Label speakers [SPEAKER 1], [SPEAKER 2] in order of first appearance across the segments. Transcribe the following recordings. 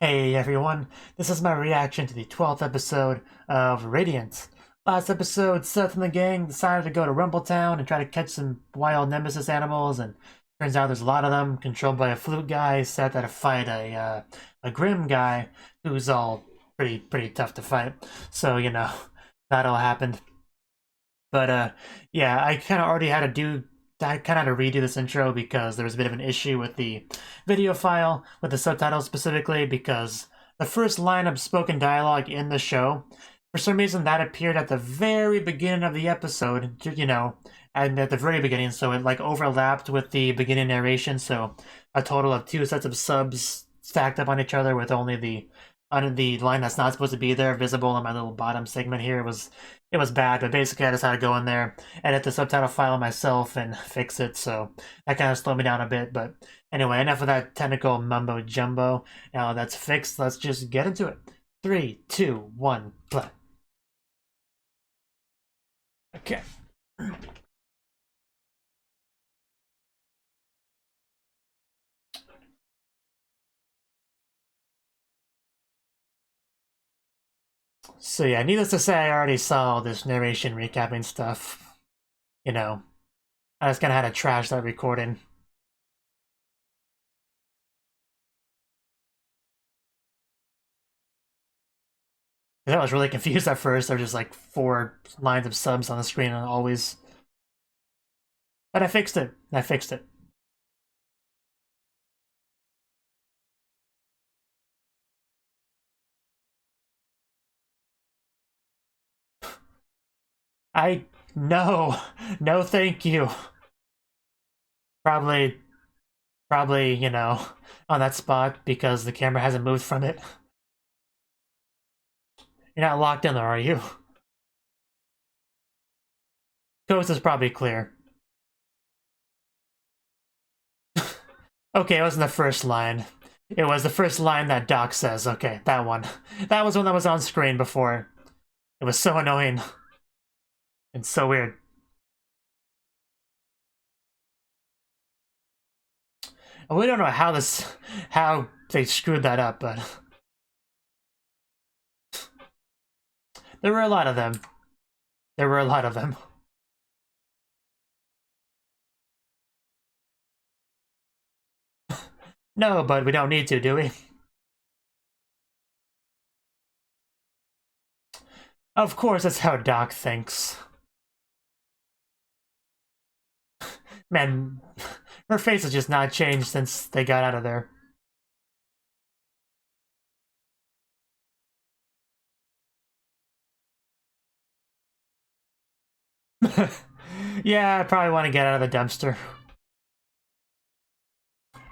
[SPEAKER 1] Hey everyone, this is my reaction to the 12th episode of Radiant. Last episode, Seth and the gang decided to go to Rumbletown and try to catch some wild nemesis animals, and turns out there's a lot of them, controlled by a flute guy. Seth had to fight a grim guy who's all pretty tough to fight. So, that all happened. But yeah, I kind of already had to do I kind of had to redo this intro because there was a bit of an issue with the video file, with the subtitles specifically, because the first line of spoken dialogue in the show, for some reason that appeared at the very beginning of the episode, and at the very beginning, so it like overlapped with the beginning narration, so a total of two sets of subs stacked up on each other with only the line that's not supposed to be there visible in my little bottom segment here. It was bad, but basically I just had to go in there, edit the subtitle file myself, and fix it, so that kind of slowed me down a bit. But anyway, enough of that technical mumbo jumbo. Now that's fixed, let's just get into it. 3, 2, 1, play. Okay. So yeah, needless to say, I already saw all this narration recapping stuff. I just kind of had to trash that recording. I was really confused at first. There were just like 4 lines of subs on the screen and always. But I fixed it. I fixed it. No, no thank you. Probably, on that spot because the camera hasn't moved from it. You're not locked in there, are you? Coast is probably clear. Okay, it wasn't the first line. It was the first line that Doc says. Okay, that one. That was one that was on screen before. It was so annoying. And so weird. We don't know how they screwed that up, but there were a lot of them. There were a lot of them. No, but we don't need to, do we? Of course, that's how Doc thinks. Man, her face has just not changed since they got out of there. Yeah, I probably want to get out of the dumpster.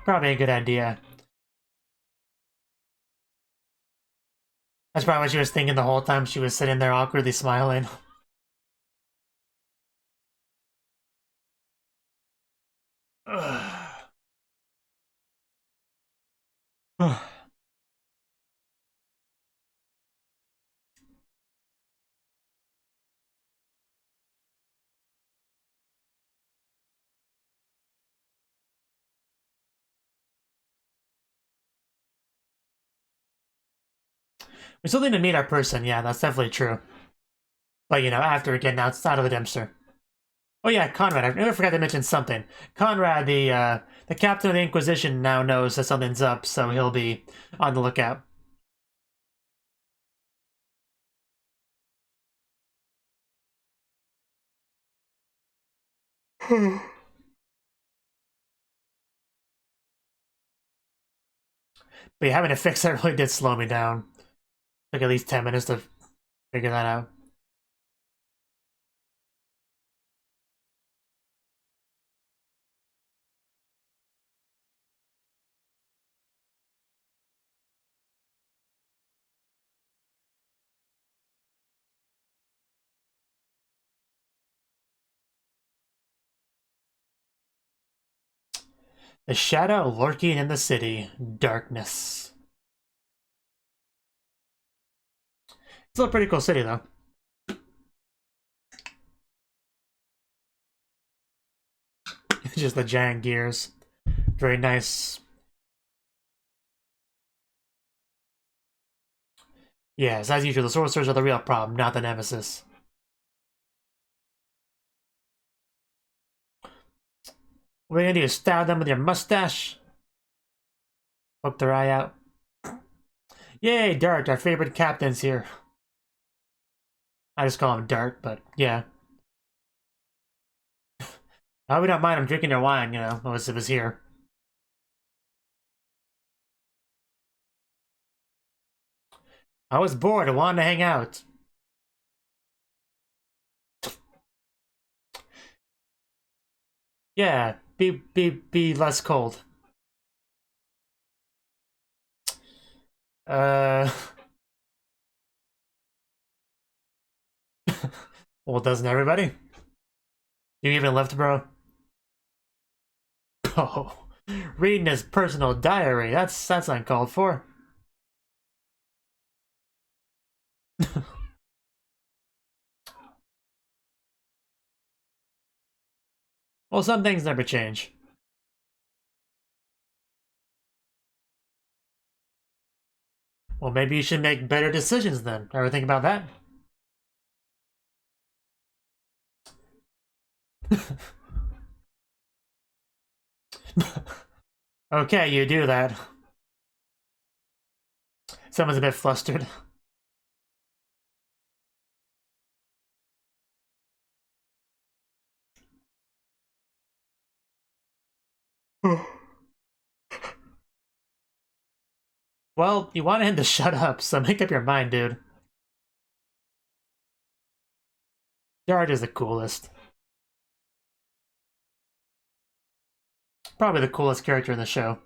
[SPEAKER 1] Probably a good idea. That's probably what she was thinking the whole time she was sitting there awkwardly smiling. We still need to meet our person, yeah, that's definitely true. But, after getting outside of the dumpster. Oh yeah, Conrad, I never forgot to mention something. Conrad, the captain of the Inquisition, now knows that something's up, so he'll be on the lookout. But yeah, having to fix that really did slow me down. Took at least 10 minutes to figure that out. The shadow lurking in the city. Darkness. It's a pretty cool city, though. Just the giant gears. Very nice. Yes, as usual, the sorcerers are the real problem, not the nemesis. What are you gonna do? Stab them with your mustache? Poke their eye out. Yay, Dart, our favorite captain's here. I just call him Dart, but yeah. I would not mind him drinking your wine, you know, if it was here. I was bored, I wanted to hang out. Yeah, be less cold. Uh... Well, doesn't everybody? You even left, bro? Oh, reading his personal diary. That's uncalled for. Well, some things never change. Well, maybe you should make better decisions then. Ever think about that? Okay, you do that. Someone's a bit flustered. Well, you wanted him to shut up, so make up your mind, dude. Dart is the coolest. Probably the coolest character in the show.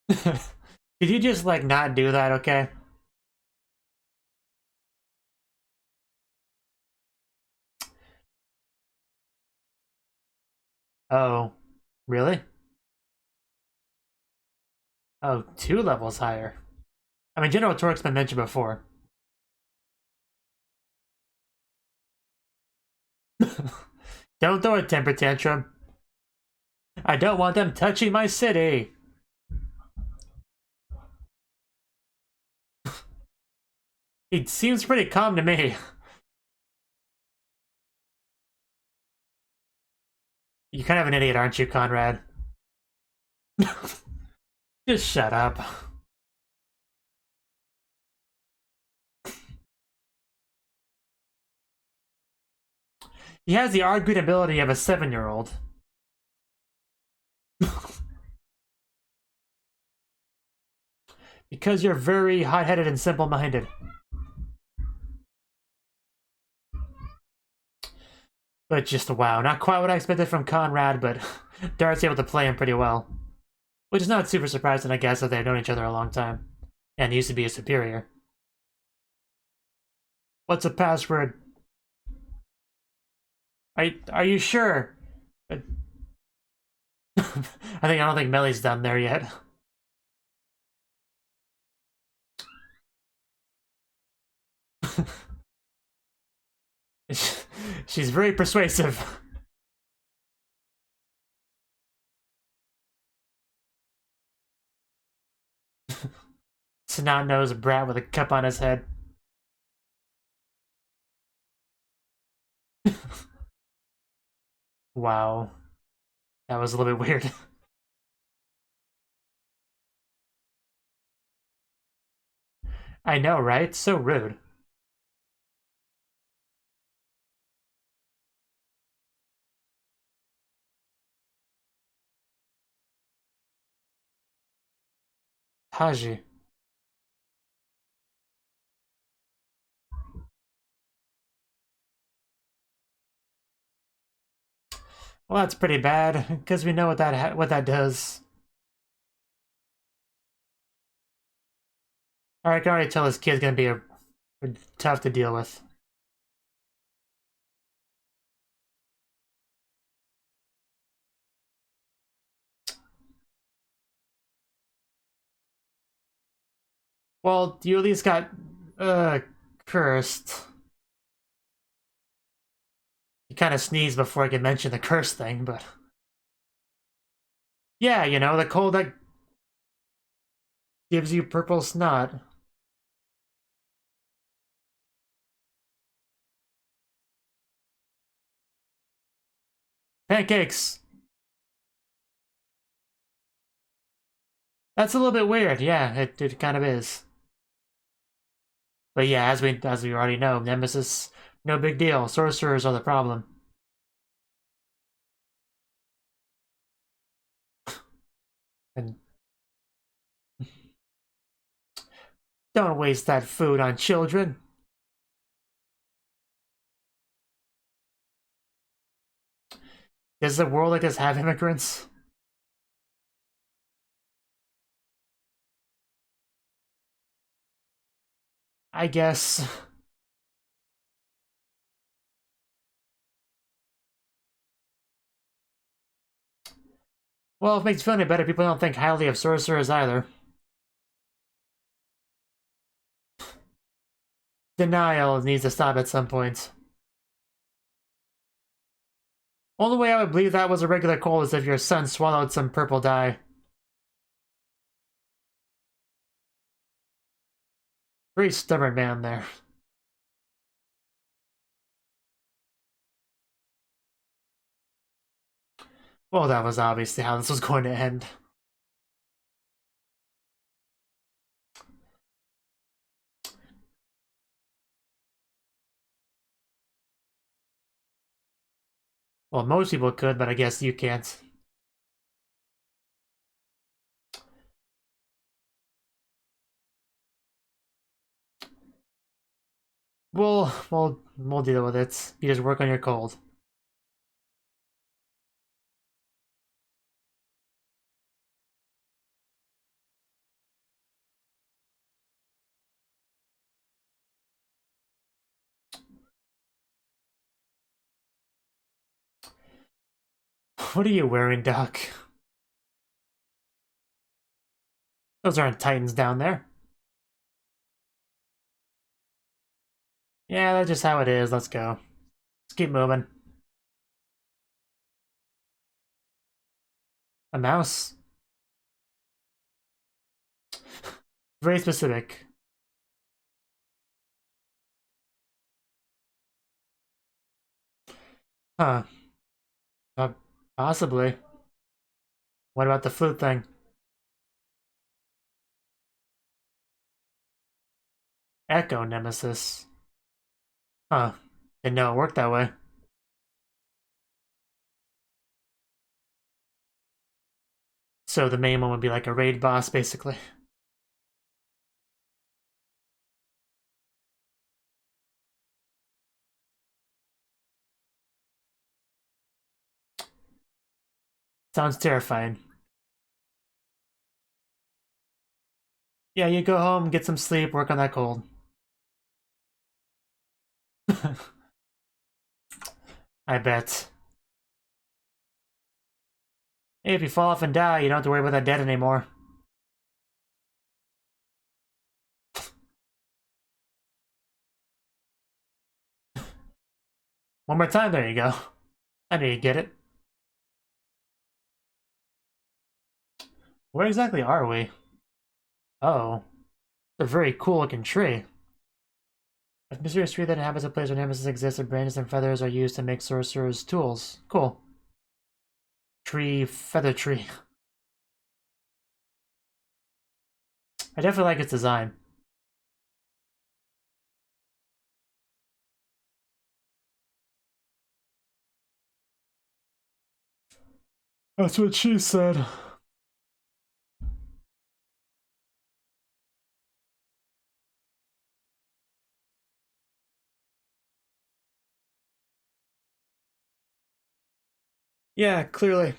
[SPEAKER 1] Could you just, like, not do that, okay? Oh, really? Oh, 2 levels higher. I mean, General Torque's been mentioned before. Don't throw a temper tantrum. I don't want them touching my city. He seems pretty calm to me. You're kind of an idiot, aren't you, Conrad? Just shut up. He has the argued ability of a 7-year-old. Because you're very hot-headed and simple-minded. But just wow, not quite what I expected from Conrad, but Dart's able to play him pretty well. Which is not super surprising, I guess, that they've known each other a long time. And used to be a superior. What's a password? Are you sure? I don't think Melly's done there yet. She's very persuasive. Snot-nosed brat with a cup on his head. Wow. That was a little bit weird. I know, right? So rude. Haji. Well, that's pretty bad, because we know what that does. Alright, I can already tell this kid's gonna be tough to deal with. Well, you at least got, cursed. kind of sneezed before I could mention the curse thing, but... Yeah, you know, the cold that gives you purple snot. Pancakes! That's a little bit weird, yeah, it kind of is. But yeah, as we already know, Nemesis, no big deal. Sorcerers are the problem. And don't waste that food on children. Does a world like this have immigrants? I guess. Well, it makes feeling better. People don't think highly of sorcerers either. Denial needs to stop at some point. Only way I would believe that was a regular cold is if your son swallowed some purple dye. Very stubborn man there. Well, that was obviously how this was going to end. Well, most people could, but I guess you can't. We'll deal with it. You just work on your cold. What are you wearing, Doc? Those aren't Titans down there. Yeah, that's just how it is. Let's go. Let's keep moving. A mouse? Very specific. Huh. Possibly. What about the flute thing? Echo Nemesis. Huh. Didn't know it worked that way. So the main one would be like a raid boss, basically. Sounds terrifying. Yeah, you go home, get some sleep, work on that cold. I bet. Hey, if you fall off and die, you don't have to worry about that dead anymore. One more time, there you go. I knew you'd get it. Where exactly are we? Oh. It's a very cool looking tree. A mysterious tree that inhabits a place where nemesis exists and branches and feathers are used to make sorcerers' tools. Cool. Tree, feather tree. I definitely like its design. That's what she said. Yeah, clearly.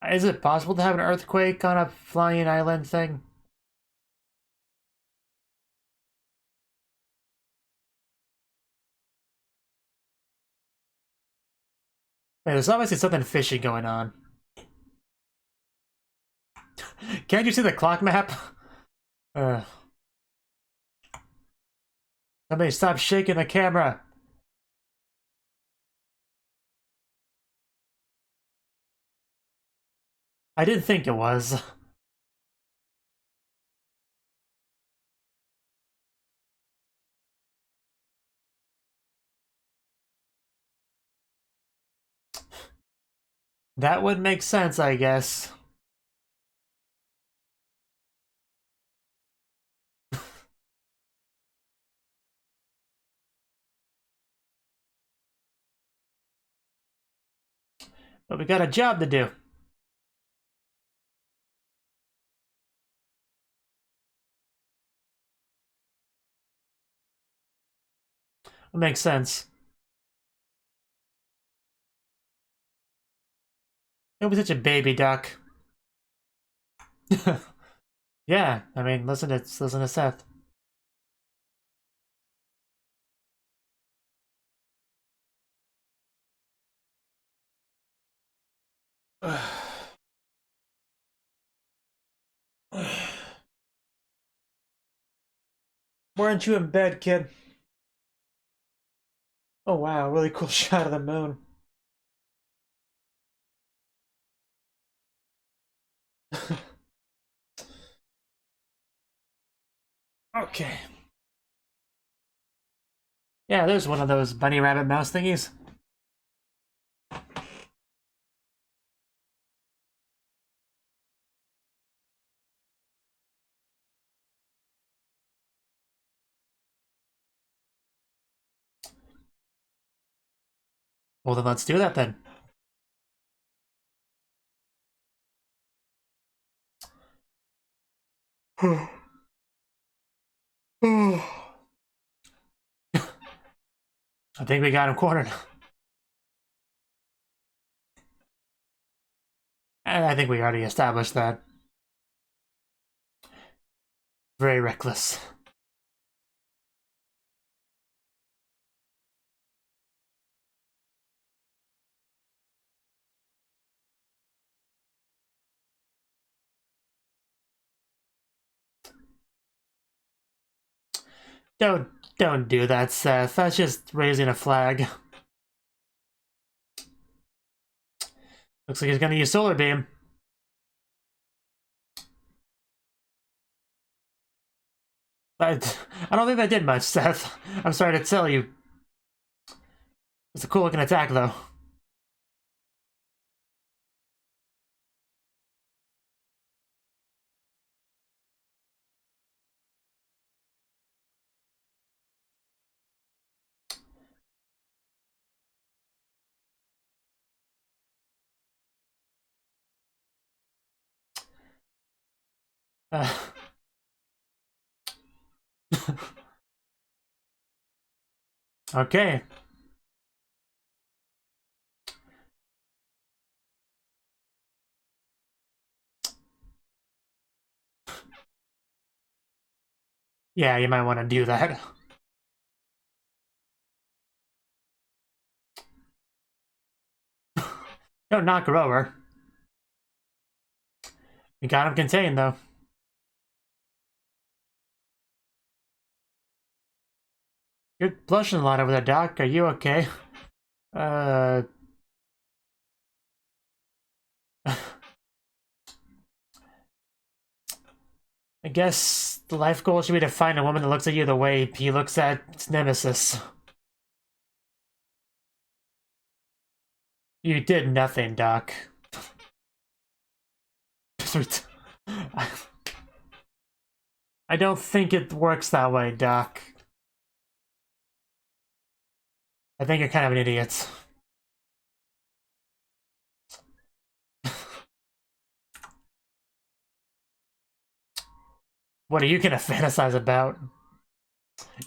[SPEAKER 1] Is it possible to have an earthquake on a flying island thing? Wait, there's obviously something fishy going on. Can't you see the clock map? Somebody stop shaking the camera. I didn't think it was. That would make sense, I guess. But we got a job to do. It makes sense. Don't be such a baby, Doc. Yeah, I mean, listen to Seth. Weren't you in bed, kid? Oh wow, really cool shot of the moon. Okay. Yeah, there's one of those bunny rabbit mouse thingies. Well, then let's do that then. I think we got him cornered. And I think we already established that. Very reckless. Don't do that, Seth. That's just raising a flag. Looks like he's gonna use Solar Beam. I don't think that did much, Seth. I'm sorry to tell you. It's a cool looking attack, though. Uh, okay. Yeah, you might want to do that. Don't knock her over. We got him contained, though. You're blushing a lot over there, Doc. Are you okay? I guess the life goal should be to find a woman that looks at you the way he looks at his nemesis. You did nothing, Doc. I don't think it works that way, Doc. I think you're kind of an idiot. What are you gonna fantasize about?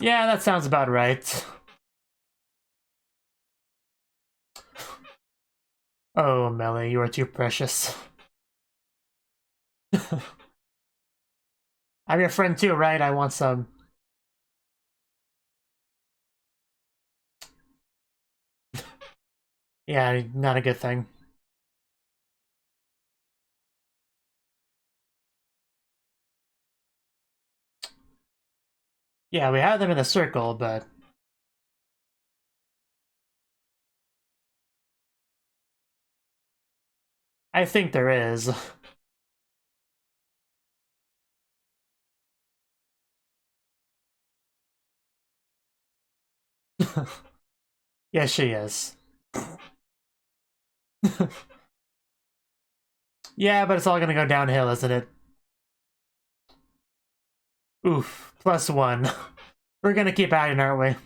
[SPEAKER 1] Yeah, that sounds about right. Oh, Melly, you are too precious. I'm your friend too, right? I want some. Yeah, not a good thing. Yeah, we have them in the circle, but I think there is. Yes, she is. Yeah, but it's all gonna go downhill, isn't it? Oof, +1. We're gonna keep adding, aren't we?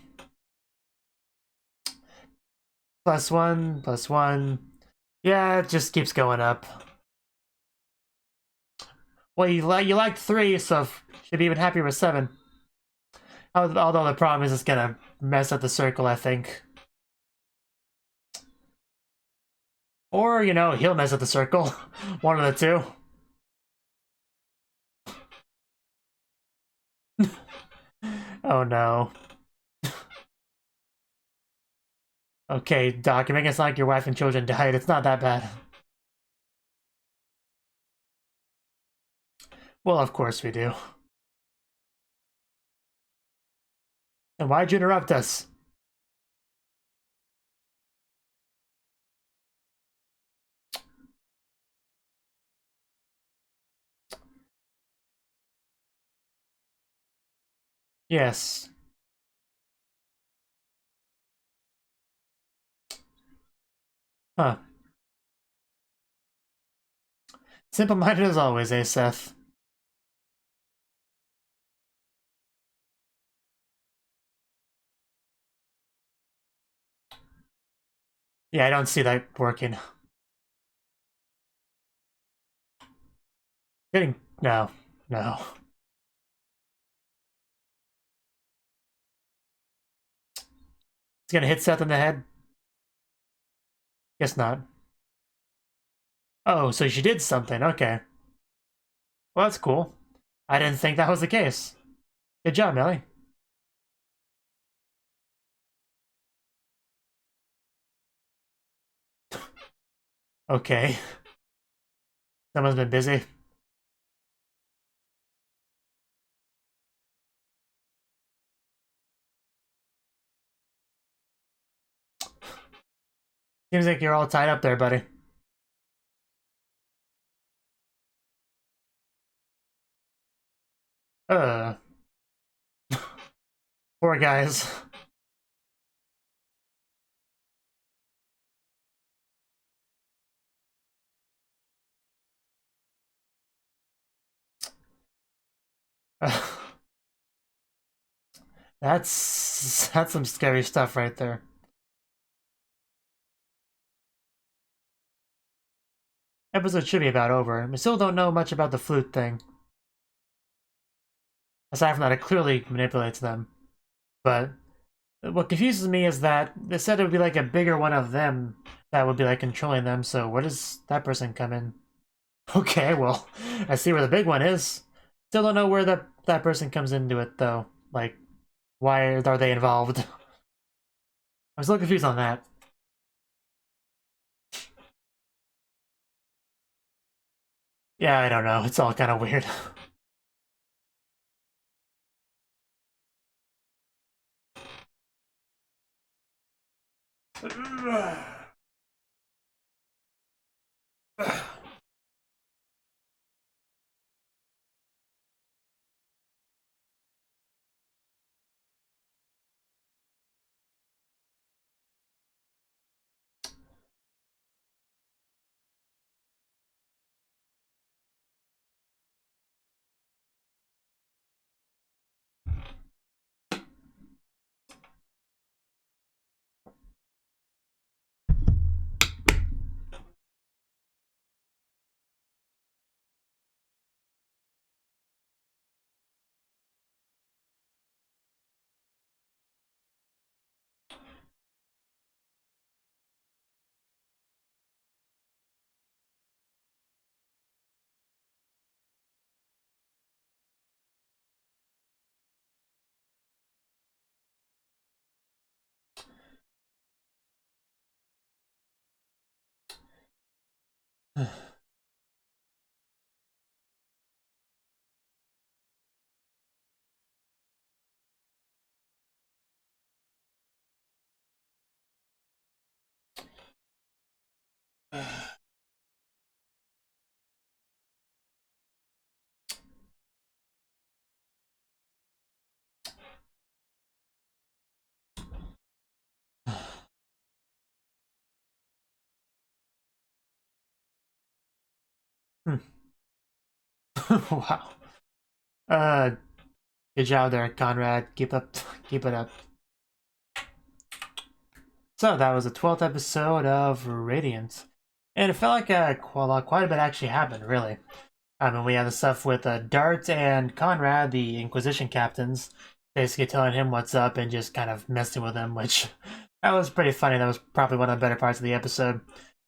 [SPEAKER 1] +1, +1. Yeah, it just keeps going up. Well, you liked 3, so should be even happier with 7. Although the problem is it's gonna mess up the circle, I think. Or, you know, he'll mess up the circle. One of the two. Oh no. Okay, Doc, you're making it sound like your wife and children died. It's not that bad. Well, of course we do. And why'd you interrupt us? Yes. Huh. Simple-minded as always, eh, Seth? Yeah, I don't see that working. Getting... No. No. It's gonna hit Seth in the head? Guess not. Oh, so she did something. Okay. Well, that's cool. I didn't think that was the case. Good job, Melly. Okay. Someone's been busy. Seems like you're all tied up there, buddy. Uh. Poor guys. That's some scary stuff right there. Episode should be about over. We still don't know much about the flute thing. Aside from that, it clearly manipulates them. But what confuses me is that they said it would be like a bigger one of them that would be like controlling them, so where does that person come in? Okay, well, I see where the big one is. Still don't know where that person comes into it, though. Like, why are they involved? I was a little confused on that. Yeah, I don't know. It's all kind of weird. Wow. Good job there, Conrad. Keep up, keep it up. So that was the 12th episode of Radiant, and it felt like quite a bit actually happened, really. I mean, we had the stuff with Dart and Conrad, the Inquisition captains, basically telling him what's up and just kind of messing with him, which that was pretty funny. That was probably one of the better parts of the episode.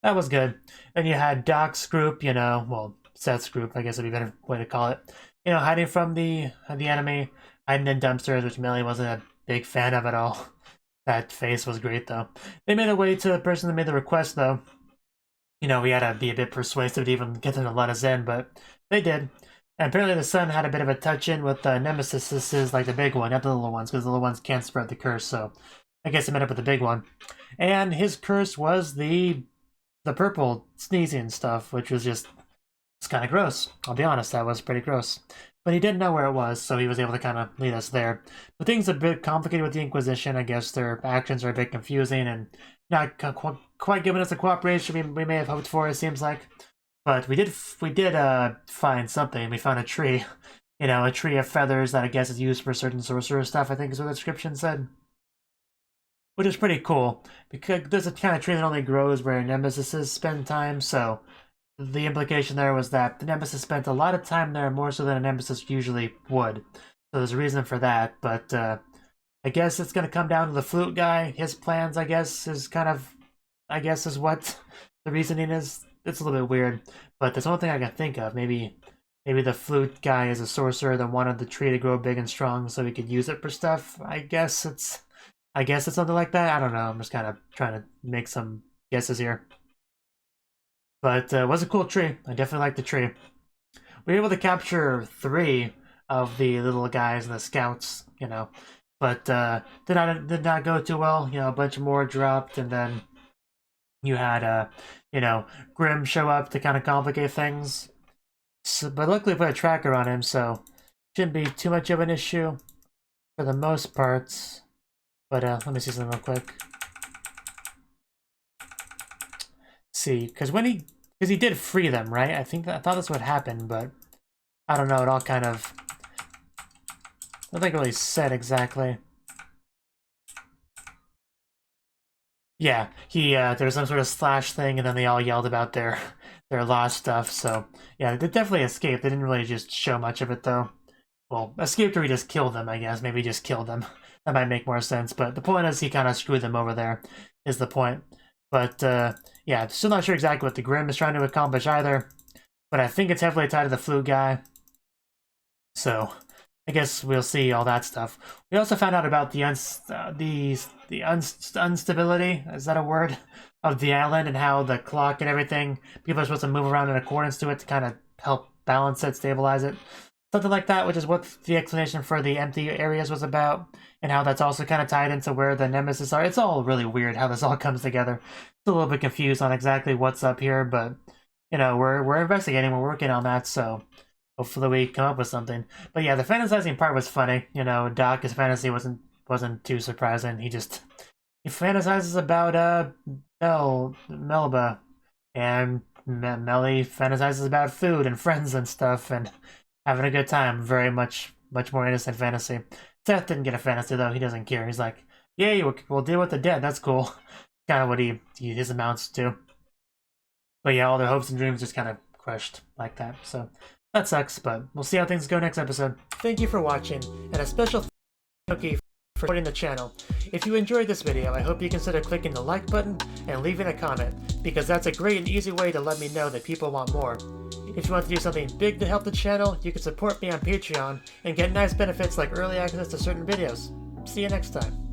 [SPEAKER 1] That was good. Then you had Doc's group, you know, well, Seth's group, I guess would be a better way to call it. You know, hiding from the enemy, hiding in dumpsters, which Melly wasn't a big fan of at all. That face was great, though. They made a way to the person that made the request, though. You know, we had to be a bit persuasive to even get them to let us in, but they did. And apparently the son had a bit of a touch-in with the Nemesis, like the big one, not the little ones, because the little ones can't spread the curse, so I guess he met up with the big one. And his curse was the purple sneezing stuff, which was just, it's kind of gross. I'll be honest, that was pretty gross. But he didn't know where it was, so he was able to kind of lead us there. But things are a bit complicated with the Inquisition. I guess their actions are a bit confusing and not quite giving us the cooperation we may have hoped for, it seems like. But we did find something. We found a tree. You know, a tree of feathers that I guess is used for certain sorcerer stuff, I think is what the description said. Which is pretty cool, because there's a kind of tree that only grows where Nemesis spend time, so the implication there was that the Nemesis spent a lot of time there, more so than a Nemesis usually would. So there's a reason for that, but I guess it's going to come down to the flute guy. His plans, I guess, is what the reasoning is. It's a little bit weird, but there's one thing I can think of. Maybe the flute guy is a sorcerer that wanted the tree to grow big and strong so he could use it for stuff. I guess it's something like that. I don't know. I'm just kind of trying to make some guesses here. But it was a cool tree. I definitely like the tree. We were able to capture 3 of the little guys and the scouts, you know, but did not go too well. You know, a bunch more dropped, and then you had you know, Grim show up to kind of complicate things. So, but luckily we put a tracker on him, so shouldn't be too much of an issue for the most parts. But let me see something real quick. See, because he did free them, right? I thought that's what happened, but I don't know. It all kind of, I don't think it really said exactly. Yeah, there was some sort of slash thing, and then they all yelled about their lost stuff. So yeah, they definitely escaped. They didn't really just show much of it, though. Well, escaped or he just killed them, I guess. Maybe he just killed them. That might make more sense. But the point is, he kind of screwed them over there. Is the point. But yeah, still not sure exactly what the Grim is trying to accomplish either. But I think it's heavily tied to the flute guy. So I guess we'll see all that stuff. We also found out about the instability, is that a word, of the island, and how the clock and everything, people are supposed to move around in accordance to it to kind of help balance it, stabilize it. Something like that, which is what the explanation for the empty areas was about, and how that's also kind of tied into where the Nemesis are. It's all really weird how this all comes together. It's a little bit confused on exactly what's up here, but you know, we're investigating, we're working on that, so hopefully we come up with something. But yeah, the fantasizing part was funny. You know, Doc, his fantasy wasn't too surprising. He fantasizes about Melba, and Melly fantasizes about food and friends and stuff, and having a good time. Very much more innocent fantasy. Seth didn't get a fantasy, though. He doesn't care. He's like, yay, we'll deal with the dead. That's cool. Kind of what his amounts to. But yeah, all their hopes and dreams just kind of crushed like that. So that sucks, but we'll see how things go next episode. Thank you for watching, and a special thank you for supporting the channel. If you enjoyed this video, I hope you consider clicking the like button and leaving a comment, because that's a great and easy way to let me know that people want more. If you want to do something big to help the channel, you can support me on Patreon and get nice benefits like early access to certain videos. See you next time.